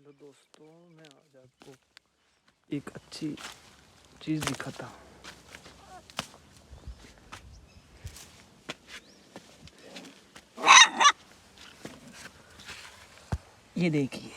Hello दोस्तों, मैं आज आपको एक अच्छी चीज़ दिखाता हूँ। ये देखिए,